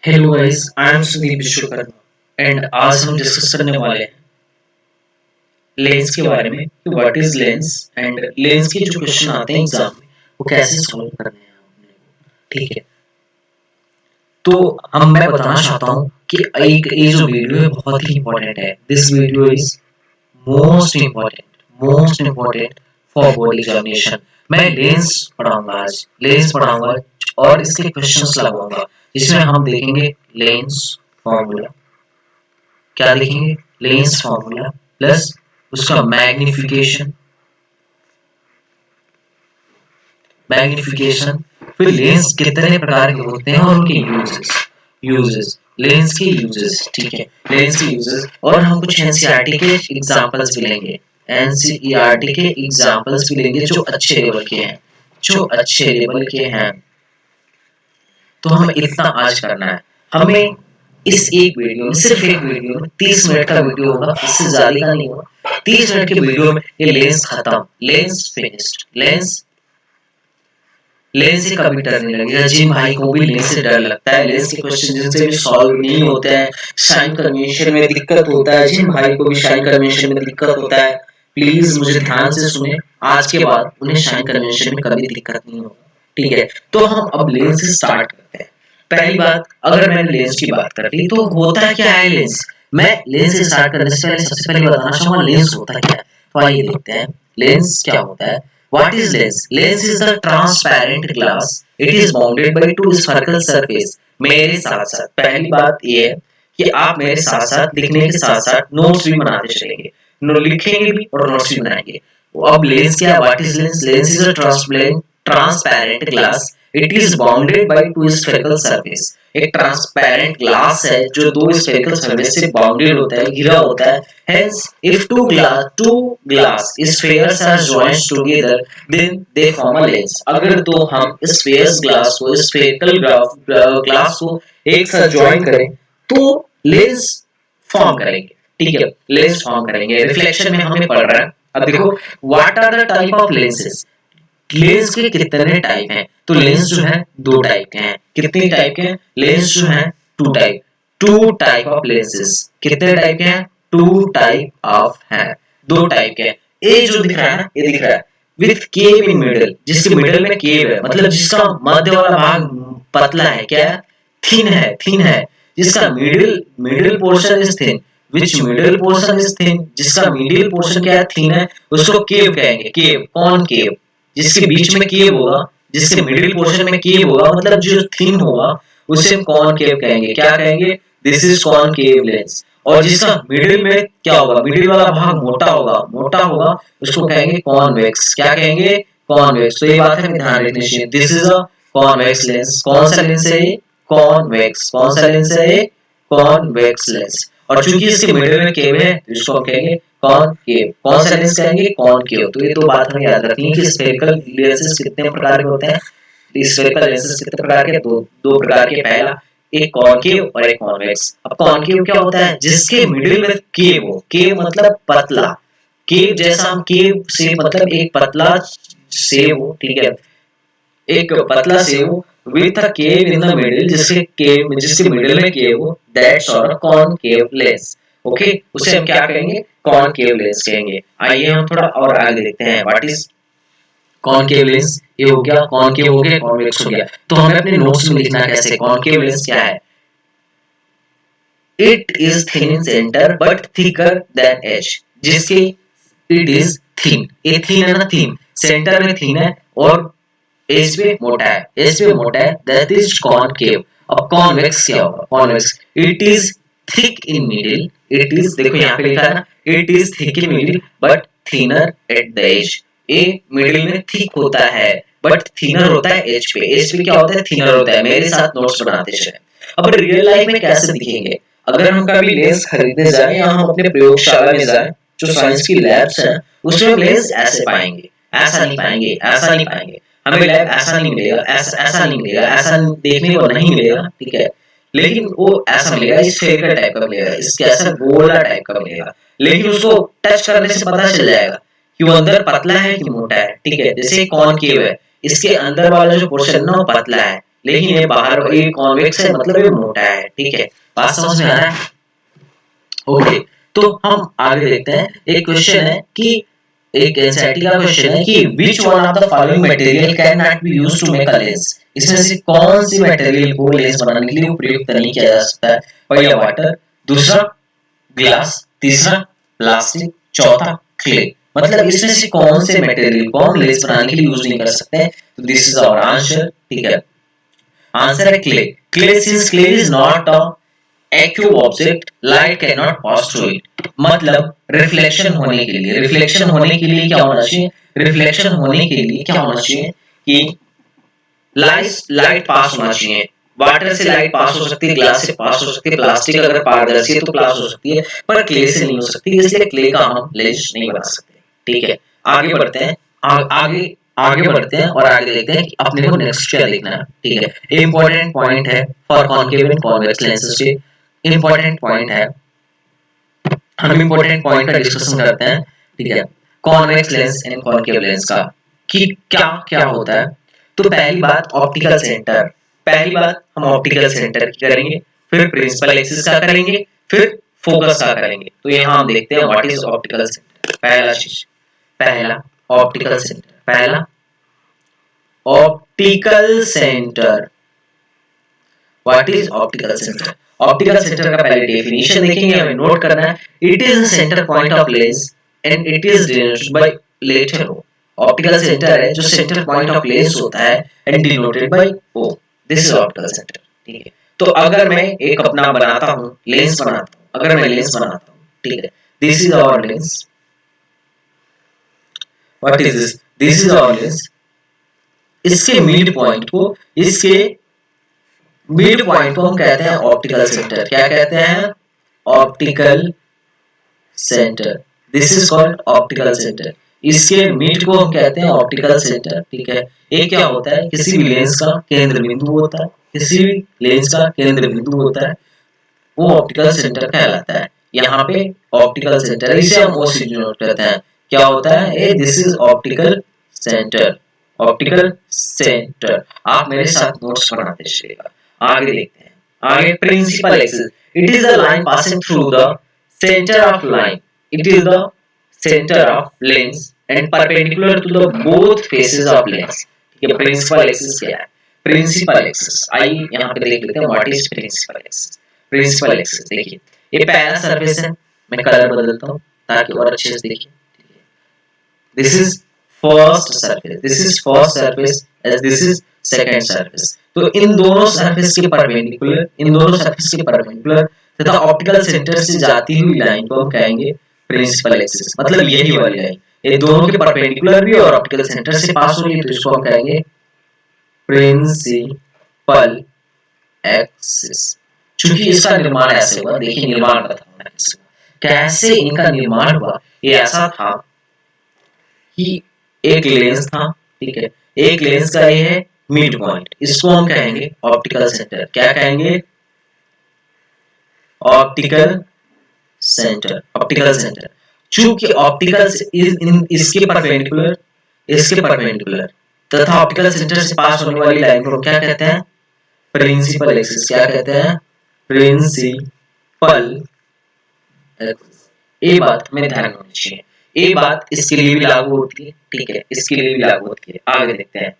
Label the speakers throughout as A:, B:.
A: Hello guys, I am Sandeep Vishwakarma and आज हम discuss करने वाले हैं लेंस के बारे में कि what is lens and lens के जो क्वेश्चन आते हैं एग्जाम में वो कैसे सॉल्व करने हैं अपने को। ठीक है, तो मैं बताना चाहता हूँ कि एक ये जो वीडियो है बहुत ही इंपॉर्टेंट है। This video is most important for board examination. मैं लेंस पढ़ाऊंगा, आज लेंस पढ़ाऊंगा और इसके क्वेश्चंस लगाऊंगा जिसमें हम देखेंगे लेंस फॉर्मूला। क्या देखेंगे? लेंस फॉर्मूला प्लस उसका मैग्निफिकेशन, फिर लेंस कितने प्रकार के होते हैं और उनके यूजेस लेंस के यूजेस। ठीक है, लेंस के यूजेस और हम कुछ एनसीईआरटी के एग्जांपल्स भी लेंगे। एनसीईआरटी के एग्जांपल्स भी लेंगे जो अच्छे लेवल के हैं, तो हमें इतना आज करना है। हमें इस एक वीडियो में, सिर्फ एक वीडियो में 30 मिनट का वीडियो होगा, इससे ज्यादा का नहीं होगा। 30 मिनट के वीडियो में ये लेंस खत्म, लेंस फिनिश्ड। लेंस से कभी डर नहीं लगेगा। जिन भाई को भी लेंस से डर लगता है, लेंस के क्वेश्चन जिनसे भी सॉल्व नहीं होते हैं, साइन कन्वेंशन में दिक्कत होता है, जिन भाई को भी साइन कन्वेंशन में दिक्कत होता है, प्लीज मुझे ध्यान से सुने। आज के बाद उन्हें साइन कन्वेंशन में कभी दिक्कत नहीं होगा। ठीक है, तो हम अब लेंस से स्टार्ट करते हैं। पहली बात, अगर मैंने लेंस की बात कर ली तो होता क्या है लेंस। मैं लेंस से स्टार्ट करने से पहले सबसे पहले बताना चाहूंगा लेंस होता क्या है। तो आइए देखते हैं लेंस क्या होता है। What is lens? Lens is the transparent glass. It is bounded by two spherical surface. मेरे साथ साथ पहली बात ये है कि आप मेरे साथ साथ लिखने के साथ साथ नोट्स भी बनाते चलेंगे, लिखेंगे भी और नोट्स भी बनाएंगे। अब लेंस क्या? What is lens? Lens is a transparent glass. It is bounded by two spherical surface. एक ट्रांसपेरेंट ग्लास है जो दो स्फेरिकल सरफेस से बाउंडेड होता है, घिरा होता है। Hence, if two glass spheres are joined together, then they form a lens. अगर तो हम spheres glass को spherical glass को एक साथ join करें तो लेंस फॉर्म करेंगे। ठीक है, लेंस फॉर्म करेंगे। रिफ्लेक्शन में हमें पढ़ रहा है। अब देखो, what are the type of lenses. Lens के कितने टाइप हैं? तो लेंस जो है दो टाइप के हैं। कितने टाइप के हैं? लेंस जो है टू टाइप ऑफ लेंसेज। कितने टाइप के हैं? टू टाइप ऑफ है, दो टाइप के हैं। ए जो दिख रहा है ना, ये दिख रहा है विथ केव इन मिडल, जिसके मिडल में केव है, मतलब जिसका मध्य वाला भाग पतला है। क्या है? थिन है। जिसका middle portion is thin, which middle portion is thin, जिसका मिडिल पोर्शन क्या है? थिन है, उसको केव कहेंगे। केव, कौन केव? जिसके बीच में केव होगा, जिसके मिडिल पोर्शन में केव होगा, मतलब जो थिन होगा उसे हम कॉनकेव कहेंगे। क्या कहेंगे? This is concave lens. और जिसका मिडिल में क्या होगा, मिडिल वाला भाग मोटा होगा, उसको कहेंगे कॉन्वेक्स। क्या कहेंगे? कॉन्वेक्स। तो ये बात है, ध्यान रखनी चाहिए। This is a convex lens. कौन सा लेंस है? कॉन्वेक्स। कौन सा लेंस है? Convex lens. और चूंकि इसके मिडिल में केव है तो इसको हम कहेंगे कॉनकेव। कौन सा लेंस कहेंगे? कॉनकेव। तो ये दो बात हमें याद रखनी है कि स्फेरिकल लेंसेस कितने प्रकार के होते हैं। स्फेरिकल लेंसेस कितने प्रकार के? दो प्रकार के। पहला, एक कॉनकेव और एक कॉन्वेक्स। अब कॉनकेव क्या होता है? जिसके मिडिल में केव हो। केव मतलब पतला। केव जैसा हम केव से मतलब एक पतला सेव हो। ठीक है, एक पतला save with a cave in the middle, जिसके मिडिल में केव हो, that's और कॉनकेव लेंस। ओके, उसे हम क्या कहेंगे? कॉनकेव लेंस कहेंगे। आइए हम थोड़ा और आगे देखते हैं। What is concave lens? ये हो गया कॉनकेव, हो गया कॉन्वेक्स हो गया। तो हमें अपने नोट्स में लिखना कैसे? कॉनकेव लेंस क्या है? It is thin in centre but thicker than edge. जिसके इट इज थिन, ये थिन है ना, थिन सेंटर में थिन है और एज पे मोटा है, दैट इज कॉनकेव। अब कॉन्वेक्स क्या होगा? Convex, it is thick in middle. It is, देखो यहाँ पे लिखा है ना, it is thick in middle but thinner at the edge. ए मिडिल में थिक होता है बट थिनर होता है एज पे। एज पे क्या होता है? थिनर होता है। मेरे साथ नोट्स बनाते चले। अब रियल लाइफ में कैसे दिखेंगे? अगर हम कभी लेंस खरीदने जाए या हम अपने प्रयोगशाला में जाए, जो साइंस की लैब्स है, उसमें हम लेंस ऐसे पाएंगे। ऐसा नहीं पाएंगे। हमें लैब ऐसा नहीं मिलेगा, ऐसा नहीं मिलेगा, ऐसा देखने को नहीं मिलेगा। ठीक है, लेकिन वो ऐसा मिलेगा, स्फेरिकल टाइप का मिलेगा, इसके ऐसा गोला टाइप का मिलेगा। लेकिन उसको टच करने से पता चल जाएगा कि वो अंदर पतला है कि मोटा है। ठीक है, जैसे कॉनकेव है, इसके अंदर वाला जो पोर्शन ना वो पतला है, लेकिन ये बाहर ये कॉन्वेक्स है, मतलब ये मोटा है, ठीक है, बात समझ में आ रहा है? ओके, तो हम आगे देखते हैं। एक क्वेश्चन है कि एक एनसीईआरटी का क्वेश्चन है कि which one of the following material can not be used to make a lens, इसमें से कौन सी मटेरियल को लेंस बनाने के लिए उपयुक्त नहीं किया जा सकता है? पहला वाटर, दूसरा ग्लास, तीसरा प्लास्टिक, चौथा क्ले। मतलब इसमें से कौन से मटेरियल को हम लेंस बनाने के लिए यूज नहीं कर सकते हैं? तो दिस इज आवर आंसर, ठीक है। आंसर है clay. Clay since clay is not a एक्यूब object, light can not pass through it. मतलब रिफ्लेक्शन होने के लिए, रिफ्लेक्शन होने के लिए क्या होना चाहिए? रिफ्लेक्शन होने के लिए क्या होना चाहिए कि लाइट पास होना चाहिए। वाटर से लाइट पास हो सकती है, ग्लास से पास हो सकती है, प्लास्टिक अगर पारदर्शी है तो पास हो सकती है, पर क्ले से नहीं हो सकती, इसलिए क्ले का हम लेंस नहीं बना सकते, ठीक है। आगे बढ़ते हैं, आगे आगे बढ़ते हैं और आगे देखते हैं कि अपने को नेक्स्ट क्या देखना है, ठीक है। इंपॉर्टेंट पॉइंट है for concave and convex lenses के, इंपॉर्टेंट पॉइंट है, हम इंपॉर्टेंट पॉइंट का डिस्कशन करते हैं, ठीक है। Convex lens and concave lens का कि क्या क्या होता है। तो पहली बात ऑप्टिकल सेंटर, पहली बात हम ऑप्टिकल सेंटर की करेंगे, फिर प्रिंसिपल एक्सिस का करेंगे, फिर फोकस का करेंगे। तो यहाँ हम देखते हैं व्हाट इज ऑप्टिकल सेंटर। पहला चीज, पहला ऑप्टिकल सेंटर, पहला optical centre. What is optical centre? Optical centre का पहले डेफिनेशन देखेंगे, हमें नोट करना है। It is the centre point of lens and it is denoted by letter O. Optical centre है जो सेंटर पॉइंट ऑफ लेंस होता है and denoted by O. This is optical centre, ठीक है। तो अगर मैं एक अपना बनाता हूं, लेंस बनाता हूं, अगर मैं लेंस बनाता हूं, ठीक है, this is our lens. What is this? This is our lens. इसके मिड पॉइंट को, इसके मिड पॉइंट को हम कहते हैं ऑप्टिकल सेंटर। क्या कहते हैं? Optical centre. This is called optical centre. इसके मिड को हम कहते हैं ऑप्टिकल सेंटर, ठीक है। ये क्या होता है? किसी भी लेंस का केंद्र बिंदु होता है, किसी भी लेंस का केंद्र बिंदु होता है, वो ऑप्टिकल सेंटर कहलाता है। यहाँ पे ऑप्टिकल सेंटर, इसे हम ओसी डिनोट करते हैं। क्या होता है? This is optical centre, optical centre. आप मेरे साथ नोट्स बनाते चलिएगा। आगे देखते हैं, आगे principal axis. It is the line passing through the centre of line, it is the centre of lens and perpendicular to the both faces of lens. ठीक है, प्रिंसिपल एक्सिस क्या है? प्रिंसिपल एक्सिस, आइए यहाँ पे देख लेते हैं what is principal axis. Principal axis देखिए, ये पहला सरफेस है, मैं कलर बदलता हूँ ताकि और अच्छे से देखिए। This is first surface, this is first surface as this is second surface. तो इन दोनों सरफेस के परपेंडिकुलर, इन दोनों सरफेस के परपेंडिकुलर तथा ऑप्टिकल सेंटर से जाती हुई लाइन को हम कहेंगे प्रिंसिपल एक्सिस। मतलब यही वाली लाइन, ये दोनों के परपेंडिकुलर भी और ऑप्टिकल सेंटर से पास हो रही है, तो इसको हम कहेंगे प्रिंसिपल एक्सिस। चूंकि इसका निर्माण ऐसे हुआ, देखिए निर्माण बताऊंगा कैसे इनका निर्माण हुआ। ये ऐसा था कि एक लेंस था, ठीक है, एक लेंस का ये है मिड पॉइंट, इसको हम कहेंगे ऑप्टिकल सेंटर। क्या कहेंगे? Optical centre, optical centre. चूंकि ऑप्टिकल इसके परपेंडिकुलर, इसके परपेंडिकुलर तथा ऑप्टिकल सेंटर से पास होने वाली लाइन को क्या कहते हैं? Principal axis. क्या कहते हैं? Principal axis. ये बात हमें ध्यान रखनी चाहिए, ये बात इसके लिए भी लागू होती है, ठीक है, इसके लिए भी लागू होती है। आगे देखते हैं,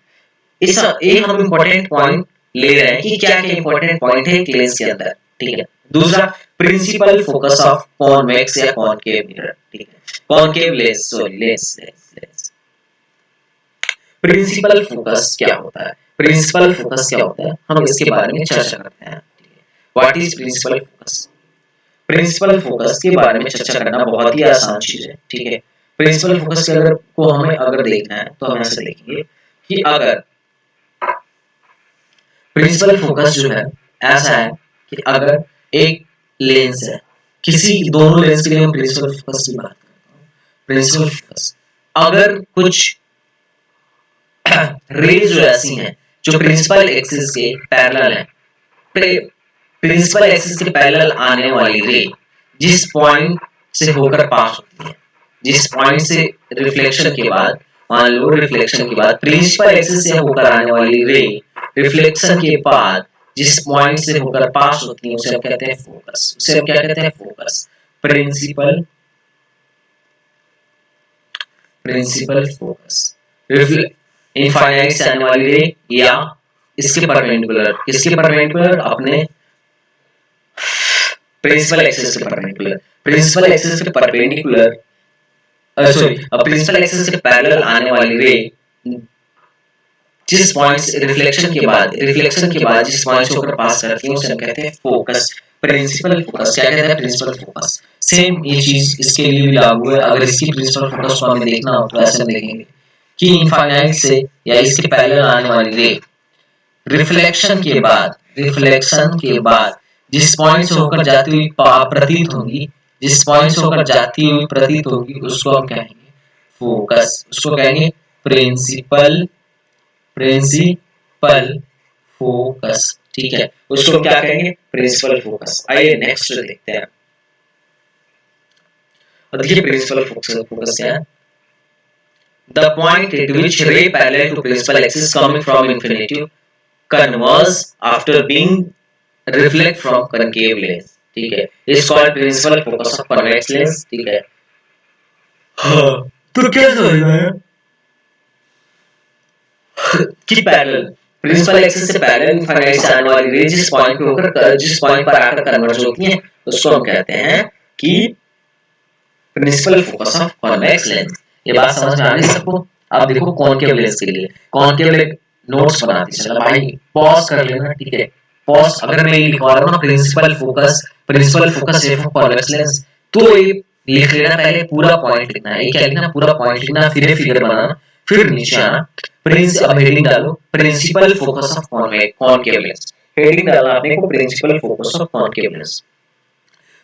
A: इस एक हम इंपॉर्टेंट पॉइंट ले रहे हैं कि क्या क्या इंपॉर्टेंट पॉइंट है लेंस के अंदर, ठीक है। दूसरा, प्रिंसिपल फोकस ऑफ कॉन्वेक्स या कॉनकेव मिरर, ठीक है, concave lens, sorry lens, principal focus क्या होता है? प्रिंसिपल फोकस क्या होता है, हम इसके बारे में चर्चा करते हैं। What is principal focus? Principal focus के बारे में चर्चा करना बहुत ही आसान चीज है, ठीक है। प्रिंसिपल फोकस के अगर को हमें अगर देखना है तो हम ऐसे देखेंगे कि अगर प्रिंसिपल फोकस जो है ऐसा है कि अगर एक लेंस है, किसी दोनों लेंस के लिए हम प्रिंसिपल फोकस की बात करते हैं। प्रिंसिपल फोकस अगर कुछ रेज जो ऐसी हैं जो प्रिंसिपल एक्सिस के पैरेलल है, प्रिंसिपल एक्सिस के पैरेलल आने वाली रे जिस पॉइंट से होकर पास होती है, जिस पॉइंट से रिफ्लेक्शन के बाद, मान लो रिफ्लेक्शन के बाद प्रिंसिपल एक्सिस से होकर आने वाली रे रिफ्लेक्शन के बाद जिस पॉइंट से होकर पास होती है उसे हम कहते हैं फोकस। उसे हम क्या कहते हैं? Focus. Principal principal focus. Infinite से आने वाली रे या इसके परपेंडिकुलर, किसके परपेंडिकुलर? अपने प्रिंसिपल एक्सिस के परपेंडिकुलर। प्रिंसिपल एक्सिस के परपेंडिकुलर सॉरी प्रिंसिपल एक्सिस के पैरेलल आने वाली रे जिस पॉइंट से रिफ्लेक्शन के बाद जिस पॉइंट से होकर पास करती है उसे हम कहते हैं फोकस। Principal focus. क्या कहते हैं? Principal focus. सेम ये चीज इसके लिए भी लागू है। अगर इसकी प्रिंसिपल फोकस को हमें देखना हो तो ऐसे हम देखेंगे कि इनफाइनाइट से या इसके पैरेलल आने वाली रे रिफ्लेक्शन के बाद जिस पॉइंट से होकर जाती हुई प्रतीत होगी, जिस पॉइंट से होकर जाती हुई प्रतीत होगी उसको हम कहेंगे फोकस। उसको कहेंगे प्रिंसिपल फोकस। ठीक है, उसको क्या कहेंगे? Principal focus. आइए नेक्स्ट देखते हैं। और देखिए प्रिंसिपल फोकस क्या है? The point at which ray parallel to principal axis coming from infinity converge after being reflect from concave lens। ठीक है, is called principal focus of convex lens. ठीक है, हाँ तो क्या समझना है कि पैरेलल प्रिंसिपल एक्सिस से पैरेलल इनफाइनाइट से आने वाली रे जिस पॉइंट पर आकर कन्वर्ज होती है उसको हम कहते हैं कि principal focus of convex lens. ये बात समझ में आ रही है सबको? आप देखो कॉनकेव लेंस के लिए कॉनकेव लेंस नोट्स बनाती चला भाई, पॉज कर लेना। ठीक है, पॉज। अगर मैं ये लिखवा रहा हूं ना principal focus F of convex lens, तो ये लिख लेना, पहले पूरा पॉइंट लिखना है। ये क्या लिखना? पूरा पॉइंट लिखना, फिर ये फिगर बनाना, फिर नीचे आना। अब हेडिंग डालो principal focus of concave lens. Heading डालना आपने को principal focus of concave lens.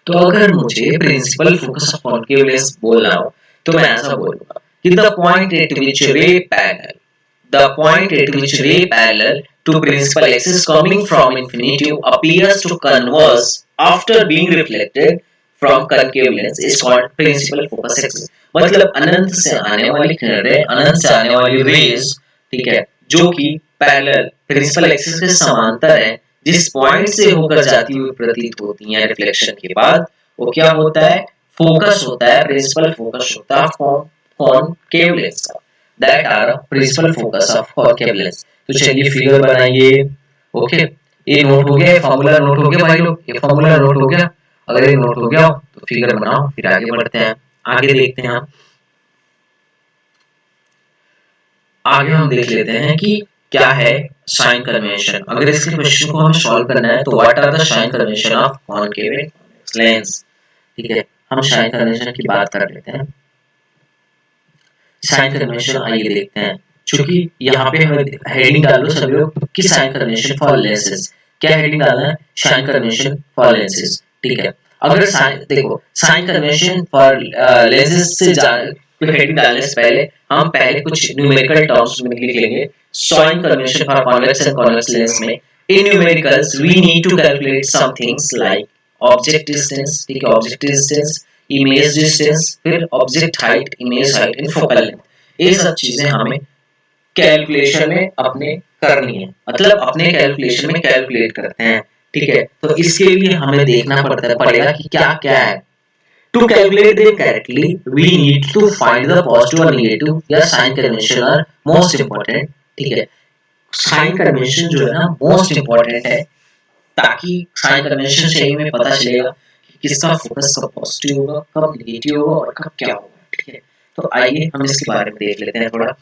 A: तो अगर मुझे principal focus of concave lens बोलना हो तो मैं ऐसा बोलूंगा कि the point at which ray parallel to principal axis coming from infinity appears to converge after being reflected from concave lens is called principal focus axis। मतलब अनंत से आने वाली किरणें, अनंत से आने वाली रेज, ठीक है, जो कि पैरेलल प्रिंसिपल एक्सिस के समांतर है, जिस पॉइंट से होकर जाती हुई प्रतीत होती हैं रिफ्लेक्शन के बाद, वो क्या होता है? फोकस होता है, प्रिंसिपल फोकस होता है कॉनकेव लेंस का। that are principal focus of concave lens। तो चलिए फिगर बनाइए। ओके, ये नोट हो गया, ये फॉर्मूला नोट हो गया भाई लोग, ये फॉर्मूला नोट हो गया। अगर ये नोट हो गया तो फिगर बनाओ, फिर आगे बढ़ते हैं। आगे देखते हैं, आगे हम देख लेते हैं कि क्या है साइन कन्वेंशन। अगर इसके क्वेश्चन को हमें सॉल्व करना है तो what are the sign convention of concave lens. ठीक है, हम साइन कन्वेंशन की बात कर लेते हैं। साइन कन्वेंशन आइए देखते हैं। चूंकि यहाँ पे हमें हेडिंग डाल लो सभी लोग कि साइन कन्वेंशन फॉर लेंसेज। क्या हेडिंग डालना है? Sign convention for lenses. ठीक है, अगर देखो साइन कन्वेंशन फॉर लेंसेज से हेडिंग डालने से पहले हम पहले कुछ न्यूमेरिकल टर्म्स में लिख लेंगे। Sign convention for convex and convex lens में in numericals we need to calculate some things like object distance. ठीक है, ऑब्जेक्ट डिस्टेंस, इमेज डिस्टेंस, फिर object height, image height and focal length. ये सब चीजें हमें कैलकुलेशन में अपने करनी है, मतलब अपने कैलकुलेशन में कैलकुलेट करते हैं। ठीक है, तो इसके लिए हमें देखना पड़ेगा कि क्या क्या है। To calculate them correctly we need to find the positive और नेगेटिव या sign convention are most important. ठीक है, साइन कन्वेंशन जो है ना मोस्ट इंपॉर्टेंट है, ताकि साइन कन्वेंशन से ही हमें पता चलेगा कि किसका फोकस कब पॉजिटिव होगा, कब नेगेटिव होगा और कब क्या होगा। ठीक है, तो आइए हम इसके बारे में देख लेते हैं थोड़ा।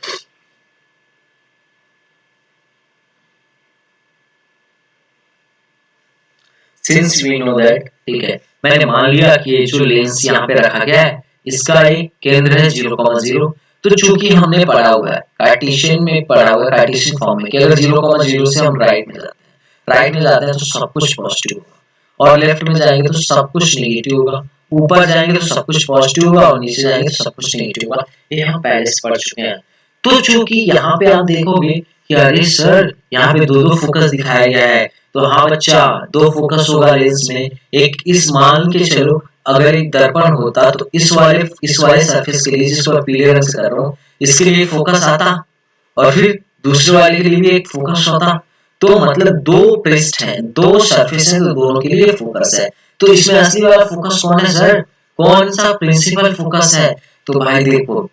A: Since we know that, ठीक है, मैंने मान लिया कि ये जो लेंस यहाँ पे रखा गया है इसका एक केंद्र है 0,0। तो चूंकि हमने पढ़ा हुआ है कार्टेशियन में, पढ़ा हुआ है कार्टेशियन फॉर्म में कि अगर 0,0 से हम राइट में जाते हैं तो सब कुछ पॉजिटिव होगा, और लेफ्ट में जाएंगे तो सब कुछ नेगेटिव होगा, ऊपर जाएंगे तो सब कुछ पॉजिटिव होगा और नीचे जाएंगे तो सब कुछ नेगेटिव होगा। ये हम पहले से पढ़ चुके हैं। तो चूंकि यहाँ पे आप देखोगे कि अरे सर यहाँ पे दो फोकस दिखाया गया है, तो हाँ बच्चा, दो फोकस होगा लेंस में। एक इस मान के चलो अगर एक दर्पण होता तो इस वाले सरफेस के लिए जिसको पीले रंग से कर रहा हूँ इसके लिए फोकस आता, और फिर दूसरे वाले के लिए भी एक फोकस होता। तो मतलब दो पृष्ठ हैं, दो सरफेस हैं, तो दोनों के लिए फोकस है। तो इसमें असली वाला फोकस कौन है सर? कौन सा प्रिंसिपल फोकस है? तो भाई देखो,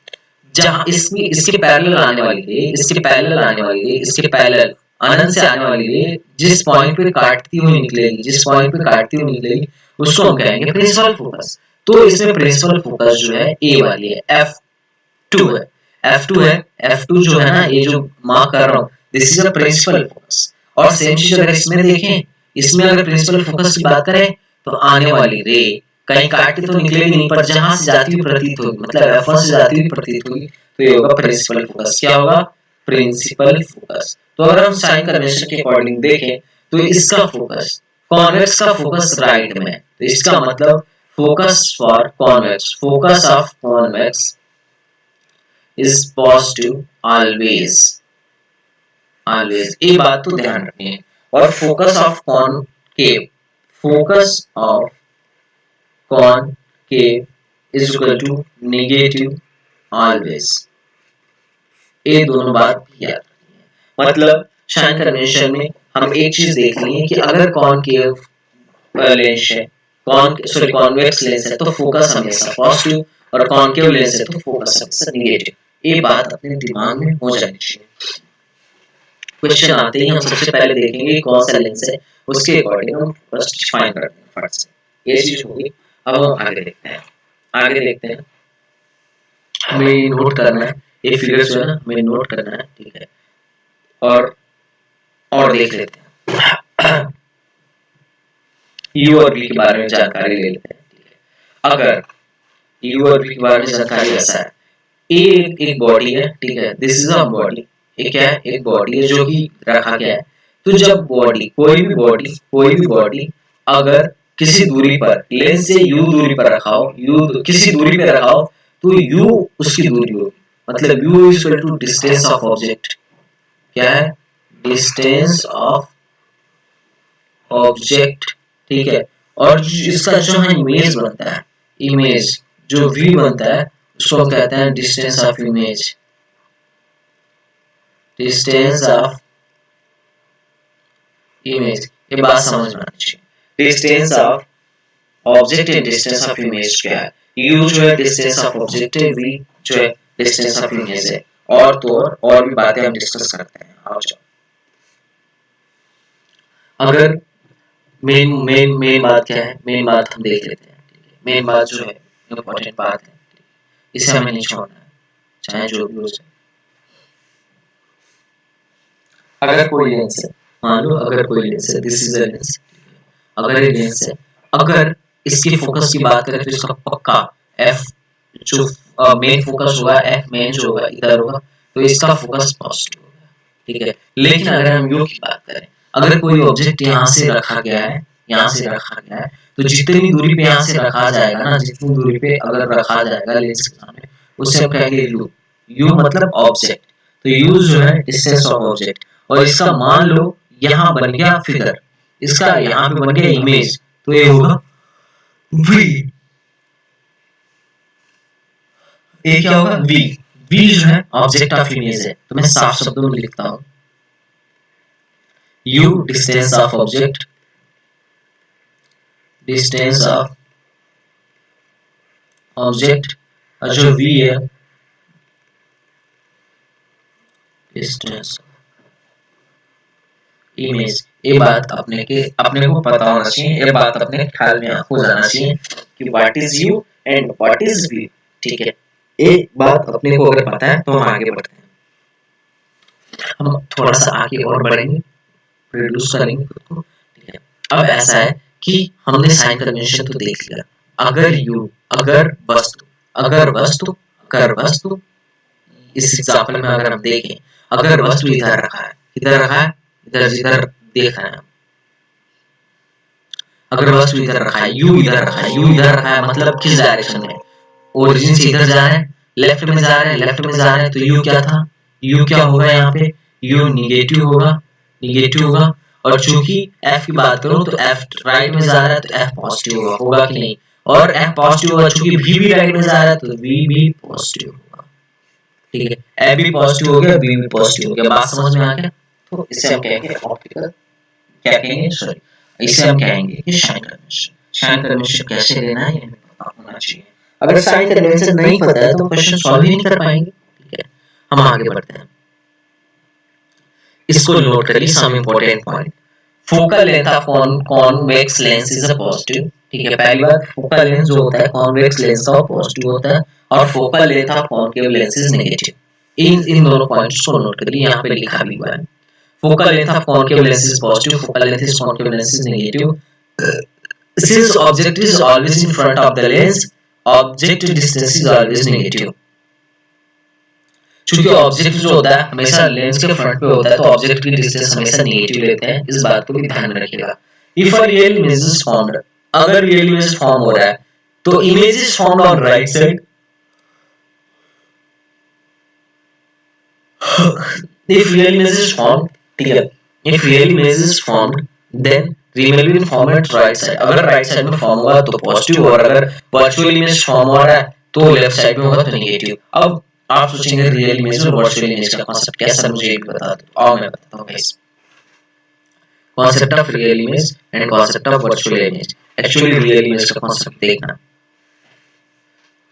A: जहां इसके पैरेलल आने वाली रे, इसके पैरेलल आने वाली रे, इसके पैरेलल अनंत से आने वाली रे, जिस पॉइंट पे काटती हुई निकलेगी, जिस पॉइंट पे काटती हुई निकलेगी, उसको हम कहेंगे प्रिंसिपल फोकस। तो इसमें प्रिंसिपल फोकस जो है ए वाली है, F2 है, F2 है, F2 जो है ना, ये जो मार्क कर रहा हूँ, this is a principal focus. और सेम चीज अगर इसमें देखें, इसमें अगर प्रिंसिपल फोकस की बात करें, तो आने वाली रे कहीं काट के तो निकलेगी नहीं, पर जहां से जाती हुई प्रतीत होगी, मतलब F1 से जाती हुई प्रतीत होगी, तो ये होगा प्रिंसिपल फोकस। क्या होगा? Principal focus. तो अगर हम साइन कन्वेंशन के अकॉर्डिंग देखें, तो इसका फोकस, कॉन्वेक्स का फोकस राइट में है, तो इसका मतलब focus for convex, focus of convex is positive always, always, ये बात तो ध्यान रखनी है। और focus of concave, focus of concave is equal to negative always, ये दोनों बात भी याद रखनी है। मतलब शाइन कन्वेंशन में हम एक चीज देख लेंगे कि अगर कॉनकेव लेंस है, कॉन्वेक्स लेंस है, तो फोकस हमेशा पॉजिटिव, और कॉनकेव लेंस है तो फोकस हमेशा नेगेटिव। ये बात अपने दिमाग में हो जानी चाहिए। क्वेश्चन आते ही हम सबसे पहले देखेंगे कौन सा लेंस है, उसके अकॉर्डिंग हम फर्स्ट डिफाइन करते हैं फट से, ये चीज होगी। अब हम आगे देखते हैं, आगे देखते हैं। हमें नोट करना है, ये फिगर जो है ना हमें नोट करना है, ठीक है। और देख लेते हैं यू और बी के बारे में जानकारी ले लेते हैं। अगर यू और बी के बारे में जानकारी ऐसा है, ए एक बॉडी है, ठीक है, दिस इज अ बॉडी, ये क्या है? एक बॉडी है जो कि रखा गया है। तो जब बॉडी, कोई भी बॉडी अगर किसी दूरी पर, लेंस से यू दूरी पर रखा हो, यू किसी दूरी पे रखा हो, तो यू उसकी दूरी होगी, मतलब u is equal to distance of object. क्या है? डिस्टेंस ऑफ ऑब्जेक्ट, ठीक है। और इसका जो है इमेज बनता है, इमेज जो वी बनता है, उसको हम कहते हैं distance of image, distance of image. ये बात समझ में आनी चाहिए। Distance of object and distance of image क्या है? यू जो है डिस्टेंस ऑफ ऑब्जेक्ट है, वी जो है डिस्टेंस ऑफ इमेज है। और तो और भी बातें हम डिस्कस करते हैं। आओ जाओ, अगर मेन बात क्या है, मेन बात हम देख लेते हैं। मेन बात जो है इम्पोर्टेंट बात है, इसे हमें नहीं छोड़ना है, चाहे जो भी हो जाए। अगर कोई लेंस है, मान लो अगर कोई लेंस है, दिस इज अ लेंस, अगर ये लेंस है, अगर इसकी फोकस की बात करें तो इसका पक्का एफ जो मेन फोकस होगा, एफ मेन जो होगा इधर होगा, तो इसका फोकस पॉजिटिव होगा, ठीक है। लेकिन अगर हम यू की बात करें, अगर कोई ऑब्जेक्ट यहाँ से रखा गया है, यहाँ से रखा गया है, तो जितनी दूरी पे यहाँ से रखा जाएगा ना, जितनी दूरी पे अगर रखा जाएगा लेंस के सामने, उससे हम कहेंगे यू। यू मतलब ऑब्जेक्ट, तो यू जो है डिस्टेंस ऑफ ऑब्जेक्ट, और इसका मान लो यहाँ बन गया फिगर, इसका यहाँ पे बन गया इमेज, तो ये होगा वी। ये क्या होगा? वी। वी जो है ऑब्जेक्ट ऑफ इमेज है, तो मैं साफ शब्दों में लिखता हूं, you distance of object, distance of object, और जो वी है डिस्टेंस इमेज। ये बात अपने को पता होना चाहिए, ये बात अपने ख्याल में हो जाना चाहिए कि what is u and what is v, ठीक है। एक बात अपने को अगर पता है तो हम आगे बढ़ते हैं। हम थोड़ा सा आगे और बढ़ेंगे, रिड्यूस करेंगे खुद को, ठीक है। अब ऐसा है कि हमने साइन कन्वेंशन तो देख लिया। अगर यू, अगर वस्तु, अगर वस्तु, अगर वस्तु, इस एग्जांपल में अगर हम देखें, अगर वस्तु इधर रखा है, इधर रखा है, इधर जिधर देख रहे हैं, अगर वस्तु इधर रखा है, यू इधर रखा है, यू इधर रखा है, मतलब किस डायरेक्शन में? ओरिजिन से इधर जा रहे हैं, लेफ्ट में जा रहे हैं, लेफ्ट में जा रहे हैं, तो यू क्या था? यू क्या होगा यहाँ पे? यू निगेटिव होगा, निगेटिव होगा। और चूंकि एफ की बात करूं तो एफ राइट में जा रहा है, तो एफ पॉजिटिव होगा, होगा कि नहीं? और एफ पॉजिटिव होगा, चूंकि वी भी राइट में जा रहा है, तो वी भी पॉजिटिव होगा, ठीक है। एफ भी पॉजिटिव हो गया, वी भी पॉजिटिव हो गया। बात समझ में आ गया? तो इसे हम कहेंगे ऑप्टिकल, क्या कहेंगे, सॉरी, इसे हम कहेंगे कि साइन कन्वेंशन। साइन कन्वेंशन कैसे लेना है ये हमें पता होना चाहिए। अगर साइन कन्वेंशन नहीं पता है तो क्वेश्चन सॉल्व ही नहीं कर पाएंगे। ठीक है, हम आगे बढ़ते हैं। इसको नोट करिए, some important point. Focal length of convex lens is a positive. ठीक है, पहली बात, फोकल लेंथ जो होता है कॉन्वेक्स लेंस का पॉजिटिव होता है, और focal length of concave lens is negative. इन दोनों पॉइंट्स को नोट करिए, यहाँ पे लिखा भी हुआ है। Focal length of concave lens is positive, focal length is concave lens is negative. Since object is always in front of the lens, object distance is always negative. चूंकि ऑब्जेक्ट जो होता है हमेशा लेंस के फ्रंट पे होता है, तो ऑब्जेक्ट की डिस्टेंस हमेशा नेगेटिव लेते हैं, इस बात को भी ध्यान में रखिएगा। If a real image is formed, अगर रियल इमेज फॉर्म हो रहा है तो image is formed on right side. If real image is formed, ठीक है, if real image is formed then रिमेल will form at right side. अगर right side में फॉर्म होगा तो पॉजिटिव, और अगर वर्चुअल इमेज फॉर्म हो रहा है तो लेफ्ट साइड में होगा तो नेगेटिव। अब आप सोचेंगे रियल इमेज और वर्चुअल इमेज का कांसेप्ट क्या, सर मुझे ये भी बता दो। आओ मैं बताता हूं guys. Concept of real image and concept of virtual image. Actually real image का कांसेप्ट देखना,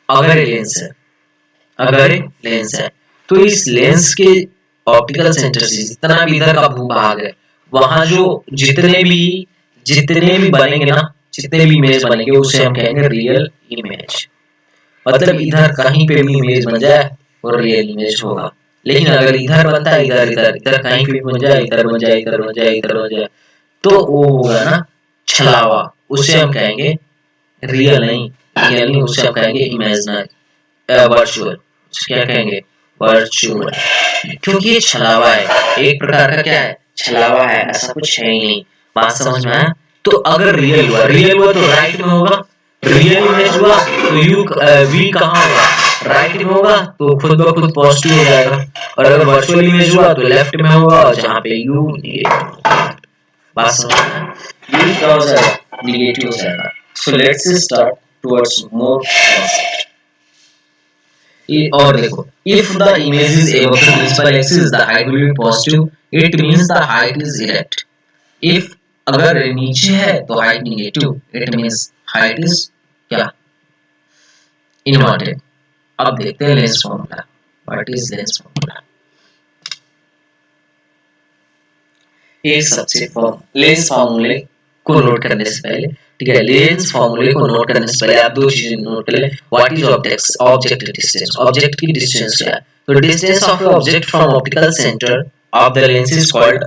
A: अगर लेंस है, अगर लेंस है तो इस लेंस के ऑप्टिकल सेंटर से जितना भी इधर का भूभाग है, वहां जो जितने भी बनेंगे ना, जितने भी इमेज बनेंगे उसे हम कहेंगे रियल इमेज। मतलब इधर कहीं पे भी इमेज बन जाए और रियल इमेज होगा। लेकिन अगर इधर बनता है, इधर इधर इधर कहीं पे भी बन जाए, इधर बन जाए, इधर बन जाए, इधर बन जाए, तो वो होगा ना छलावा, उसे हम कहेंगे रियल नहीं, रियल नहीं, उसे हम कहेंगे इमेजिनरी, वर्चुअल। क्या कहेंगे, वर्चुअल, क्योंकि ये छलावा है, एक प्रकार का क्या है, छलावा है, ऐसा कुछ है ही नहीं। बात समझ में आया? तो अगर रियल हुआ तो राइट में होगा, रियल इमेज हुआ तो यू वी कहाँ होगा, राइट में होगा, तो खुद ब खुद पॉजिटिव हो जाएगा। और अगर वर्चुअल इमेज हुआ तो लेफ्ट में होगा, और जहाँ पे यू नेगेटिव। बात समझ में आया? यू क्या हो जाएगा, नेगेटिव हो जाएगा। So let's start towards more concept. और देखो, if the image is above the principal axis the height will be positive, it means the height is erect. if अगर नीचे है तो height negative, it means height is क्या, inverted. अब देखते हैं lens formula. What is lens formula? एक सबसे लेंस फॉर्मूले को नोट करने से पहले, ठीक है, लेंस फॉर्मूले को नोट करने से पहले आप दो चीजें नोट कर ले। What is object distance, object की डिस्टेंस क्या है? तो distance of object from optical centre of the lens is called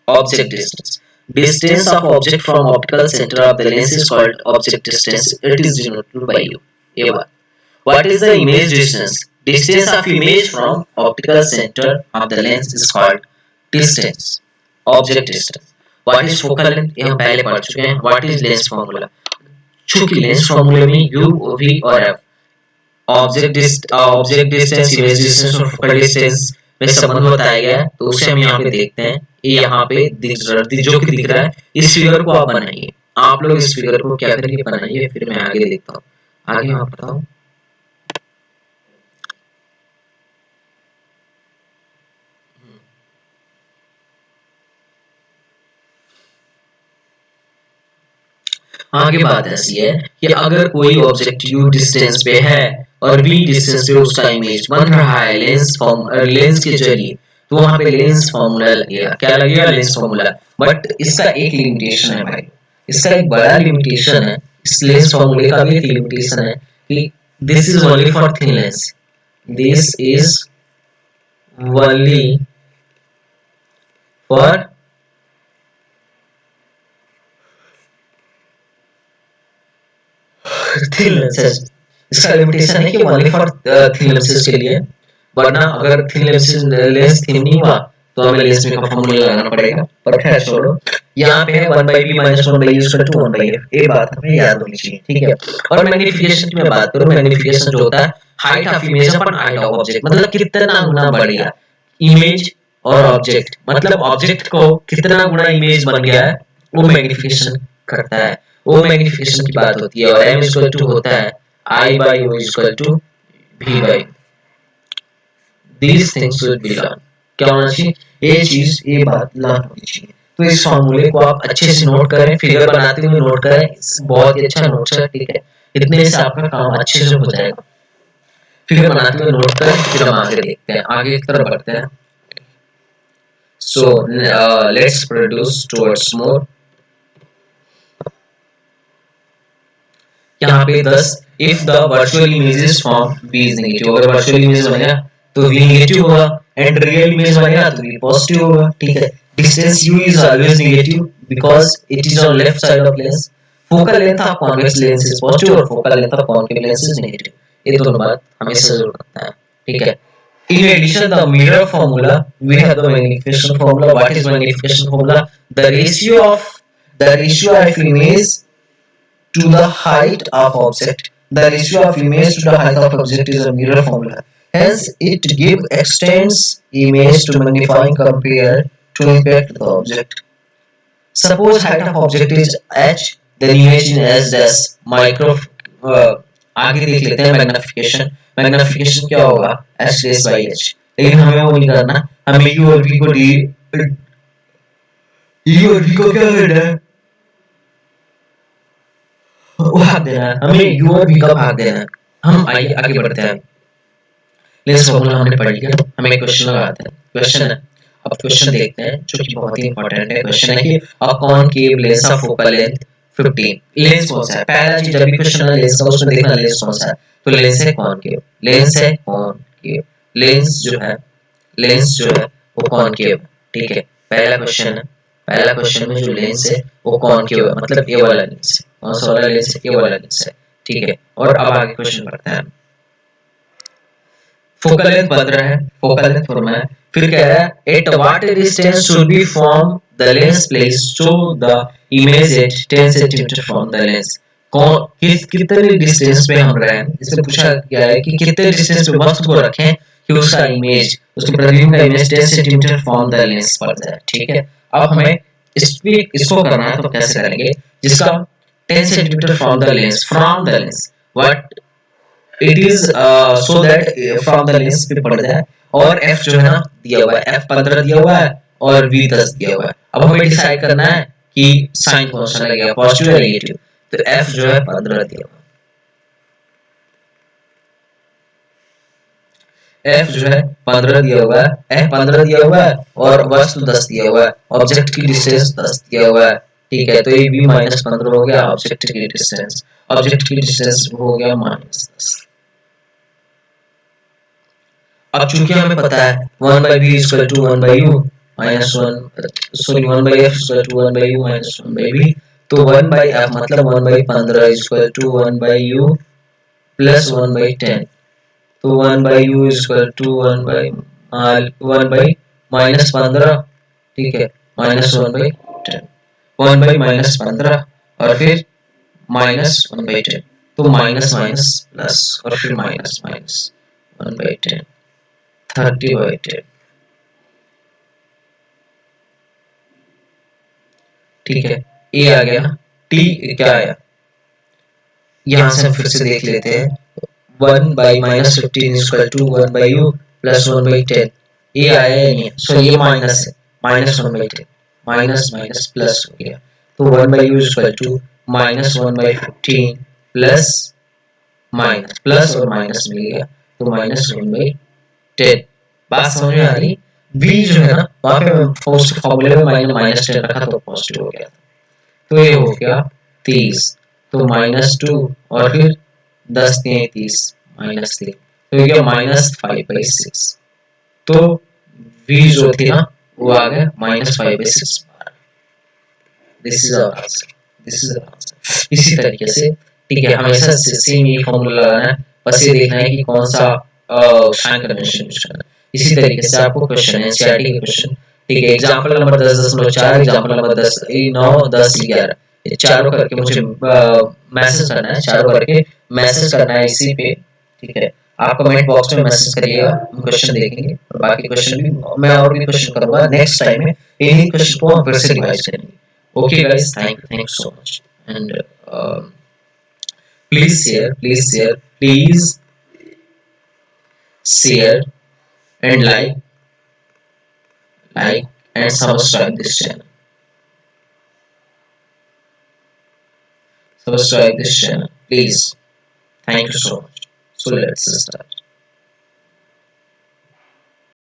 A: object distance. Distance of object from optical centre of the lens is called object distance, it is denoted bye you. ये बात। What is the image distance? Distance of image from optical centre of the lens is called distance, object distance. What is focal length, ये हम पहले पढ़ चुके हैं। What is lens formula? चूंकि lens फॉर्मूले में u, v और f object distance, image distance और फोकल डिस्टेंस में संबंध बताया गया है, तो उसे हम यहाँ पे देखते हैं। ये यहाँ पे जो कि दिख रहा है, इस फिगर को आप बनाइए। आप लोग इस फिगर को क्या करिए, बनाइए, फिर मैं आगे देखता हूँ। आगे आप बताओ। आगे बात ऐसी है कि अगर कोई ऑब्जेक्ट u डिस्टेंस पे है और v डिस्टेंस पे उसका इमेज बन रहा है लेंस के जरिए, तो वहां पे लेंस फॉर्मूला लगेगा। क्या लगेगा? Lens formula. बट इसका एक लिमिटेशन है भाई, इसका एक बड़ा लिमिटेशन है। इस लेंस फॉर्मूले का भी एक लिमिटेशन है कि this is only for thin lens, this is only for thin lenses. इसका लिमिटेशन है कि ओनली फॉर थिन लेंसेज के लिए, वरना अगर थिन लेंस थिन नहीं हुआ तो हमें लेंस में का फार्मूला लगाना पड़ेगा। पर खैर छोड़ो, यहाँ पे है 1/b - 1/u = 1/f। ये बात हमें याद होनी चाहिए, ठीक है। और मैग्नीफिकेशन की मैं बात करूं, मैग्नीफिकेशन जो होता है height of image upon height of object, मतलब कितना गुना बढ़ेगा इमेज और ऑब्जेक्ट, मतलब ऑब्जेक्ट को कितना गुना इमेज बन गया है, वो मैग्नीफिकेशन करता है। वो मैग्नीफिकेशन की बात होती है। और m = होता है I/O = V/U। These things should be learned। क्या होना चाहिए? ये बात लर्न होनी चाहिए। तो इस फॉर्मूले को आप अच्छे से नोट करें, फिगर बनाते हुए नोट करें, बहुत ही अच्छा नोट है, ठीक है। इतने से आपका काम अच्छे से हो जाएगा। फिगर बनाते हुए नोट करें, फिर हम आगे देखते हैं, आगे की तरफ बढ़ते हैं। So let's produce towards more. यहाँ पे 10 if the virtual images form v is negative, अगर वर्चुअल इमेज बनेगा तो v नेगेटिव होगा, एंड रियल इमेज बनेगा तो v पॉजिटिव होगा, ठीक है। Distance u is always negative because it is on left side of lens. Focal length of convex lens is positive और focal length of concave lens is negative. ये दोनों बात हमेशा जरूर रखना है, ठीक है। In addition, the mirror formula, we have the magnification formula. What is magnification formula? The ratio of image to the height of object. The ratio of image to the height of object is a mirror formula. Hence, it extends image to magnifying compared to impact the object. Suppose height of object is h, then image in s dash micro. आगे देख लेते हैं magnification. Magnification क्या होगा? s dash by h। लेकिन हमें वो नहीं करना, हमें u और v को क्या करना है? भाग देना है, हमें u और v का भाग देना है। हम आइए आगे बढ़ते हैं। लेंस फॉर्मूला हमने पढ़ लिया, हमें एक क्वेश्चन लगाते हैं। क्वेश्चन है, अब क्वेश्चन देखते हैं जो कि बहुत ही इंपॉर्टेंट है। क्वेश्चन है कि a concave lens of focal length 15। Lens कौन सा है? पहला चीज जब भी क्वेश्चन है लेंस का, उसमें देखना लेंस कौन सा है। तो लेंस है कॉनकेव, लेंस है कॉनकेव, लेंस जो है वो कॉनकेव, ठीक है। पहला क्वेश्चन है, पहला क्वेश्चन में जो लेंस है वो कॉनकेव है, मतलब ये वाला लेंस है। कौन सा वाला लेंस है? ये वाला लेंस है, ठीक है। और अब आगे क्वेश्चन पढ़ते हैं। फोकल लेंथ 15 है, फोकल लेंथ फॉर्मूला है। फिर कह रहा है at what distance should be from the lens place so the image at 10 centimetre from the lens. कितने डिस्टेंस पे हम रहे हैं, इससे पूछा गया है कि कितने डिस्टेंस पे वस्तु को रखें कि उसका इमेज, उसके प्रतिबिंब का image 10 centimetre from the lens पड़ जाए, ठीक है। अब हमें इसको करना है तो कैसे करेंगे? जिसका 10 centimetre from the lens what it is so that from the lens पे पड़ जाए। और f जो है ना दिया हुआ है, f 15 दिया हुआ है और v 10 दिया हुआ है। अब हमें डिसाइड करना है कि साइन कौन सा लगेगा, पॉजिटिव या नेगेटिव। तो f जो है 15 दिया हुआ है, f जो है 15 दिया हुआ है, f 15 दिया हुआ है और वस्तु 10 दिया हुआ है, ऑब्जेक्ट की डिस्टेंस 10 दिया हुआ है, ठीक है। तो ये v माइनस 15 हो गया ऑब्जेक्ट की डिस्टेंस, ऑब्जेक्ट की डिस्टेंस हो गया माइनस 10। अब चूंकि हमें पता है 1 by v is equal to 1 by u minus 1, sorry 1 by f is equal to 1 by u minus 1 by v। तो 1 by f मतलब 1 by 15 is equal to 1 by u plus 1 by 10। तो 1 by u is equal to 1 by minus 15, ठीक है, minus 1 by 10, 1 by minus 15 और फिर minus 1 by 10। तो minus minus plus और फिर माइनस माइनस 1 by 10, 30 by 10, ठीक है। ए आ गया ना, टी क्या आया? यहाँ से हम फिर से देख लेते हैं। 1 by minus 15 is equal to 1 by u plus 1 by 10। ए आया या नहीं? सो ये माइनस है, minus 1 by 10, minus minus plus हो गया। तो 1 by u is equal to minus 1 by 15 plus minus, plus और माइनस मिल गया तो माइनस 1 by 10। बात समझ में आ रही? v जो है ना वहां पे फॉर्मूले में मैंने माइनस 10 रखा तो पॉजिटिव हो गया, तो ये हो गया 30। तो माइनस 2 और फिर 10 3 30 माइनस 3, तो ये गया माइनस 5/6। तो v जो थी ना वो आ गया minus 5/6। This is our answer, this is our answer. इसी तरीके से ठीक है, हमेशा सेम ये फॉर्मूला लगाना है, बस ये देखना है कि कौन सा साइन कन्वेंशन यूज करना है। इसी तरीके से आपको क्वेश्चन है एनसीईआरटी के क्वेश्चन, ठीक है। एग्जांपल नंबर 10.4, एग्जांपल नंबर 10 9 10 11, ये चारों करके मुझे मैसेज करना है, चारों करके मैसेज करना है इसी पे, ठीक है। आप कमेंट बॉक्स में मैसेज करिएगा, हम क्वेश्चन देखेंगे और बाकी क्वेश्चन भी मैं और भी क्वेश्चन करूंगा नेक्स्ट टाइम में, इन्हीं क्वेश्चन को हम फिर से रिवाइज करेंगे। Okay guys, thank you so much, and please share and like and subscribe this channel. Subscribe this channel, please. Thank you so much. So let's start.